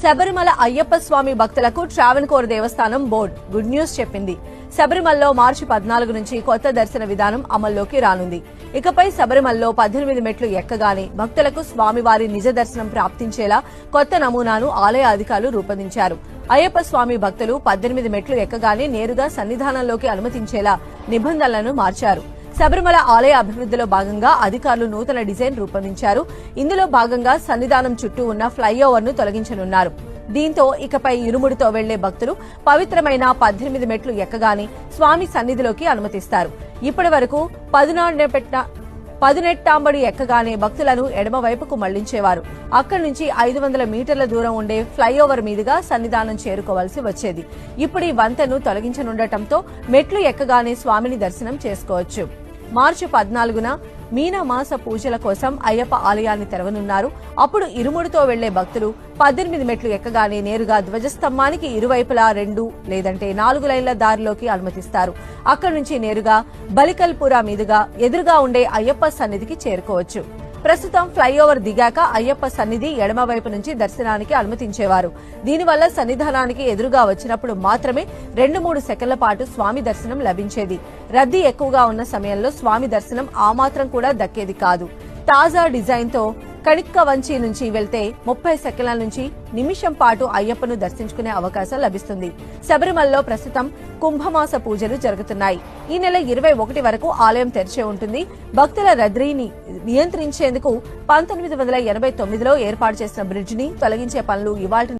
శబరిమల అయ్యప్ప స్వామి భక్తులకు ట్రావెన్కోర్ దేవస్థానం board good news చెప్పింది. శబరిమలలో మార్చి 14 నుంచి కొత్త దర్శన విధానం అమల్లోకి రానుంది. ఇకపై శబరిమలలో 18 మెట్లు ఎక్కగానే భక్తులకు స్వామివారి నిజ దర్శనం ప్రాప్తించేలా కొత్త నమూనాను ఆలయ అధికారులు రూపొందించారు. అయ్యప్ప స్వామి భక్తులు 18 మెట్లు ఎక్కగానే నేరుగా సన్నిధానంలోకి అనుమతించేలా నిబంధనలను మార్చారు. శబరిమల ఆలయ అభివృద్ధిలో భాగంగా అధికారులు నూతన డిజైన్ రూపొందించారు. ఇందులో భాగంగా సన్నిధానం చుట్టూ ఉన్న ఫ్లైఓవర్ ను తొలగించనున్నారు. దీంతో ఇకపై ఇరుముడితో వెళ్లే భక్తులు పవిత్రమైన 18 మెట్లు ఎక్కగానే స్వామి సన్నిధిలోకి అనుమతిస్తారు. ఇప్పటి వరకు 14 ఎక్కగానే భక్తులను ఎడమవైపుకు మళ్లించేవారు. అక్కడి నుంచి 500 మీటర్ల దూరం ఉండే ఫ్లైఓవర్ మీదుగా సన్నిధానం చేరుకోవాల్సి వచ్చేది. ఇప్పుడు ఈ వంతెను తొలగించనుండటంతో మెట్లు ఎక్కగానే స్వామిని దర్శనం చేసుకోవచ్చు. మార్చి 14న మీనమాస పూజల కోసం అయ్యప్ప ఆలయాన్ని తెరవనున్నారు. అప్పుడు ఇరుముడితో వెళ్లే భక్తులు 18 మెట్లు ఎక్కగానే నేరుగా ధ్వజస్తంభానికి ఇరువైపులా 2 లేదంటే 4 లైన్ల దారిలోకి అనుమతిస్తారు. అక్కడి నుంచి నేరుగా బలికల్పురా మీదుగా ఎదురుగా ఉండే అయ్యప్ప సన్నిధికి చేరుకోవచ్చు. ప్రస్తుతం ఫ్లైఓవర్ దిగాక అయ్యప్ప సన్నిధి ఎడమవైపు నుంచి దర్శనానికి అనుమతించేవారు. దీనివల్ల సన్నిధానానికి ఎదురుగా వచ్చినప్పుడు మాత్రమే 2-3 సెకన్ల పాటు స్వామి దర్శనం లభించేది. రద్దీ ఎక్కువగా ఉన్న సమయంలో స్వామి దర్శనం ఆ మాత్రం కూడా దక్కేది కాదు. తాజా డిజైన్ తో కణిక్క వంచి నుంచి వెళ్తే 30 సెకన్ల నుంచి నిమిషం పాటు అయ్యప్పను దర్శించుకునే అవకాశం లభిస్తుంది. శబరిమలలో ప్రస్తుతం కుంభమాస పూజలు జరుగుతున్నాయి. ఈ నెల 21 వరకు ఆలయం తెరిచే ఉంటుంది. భక్తుల రద్దీని నియంత్రించేందుకు 1989లో ఏర్పాటు చేసిన బ్రిడ్జిని తొలగించే పనులు ఇవాళ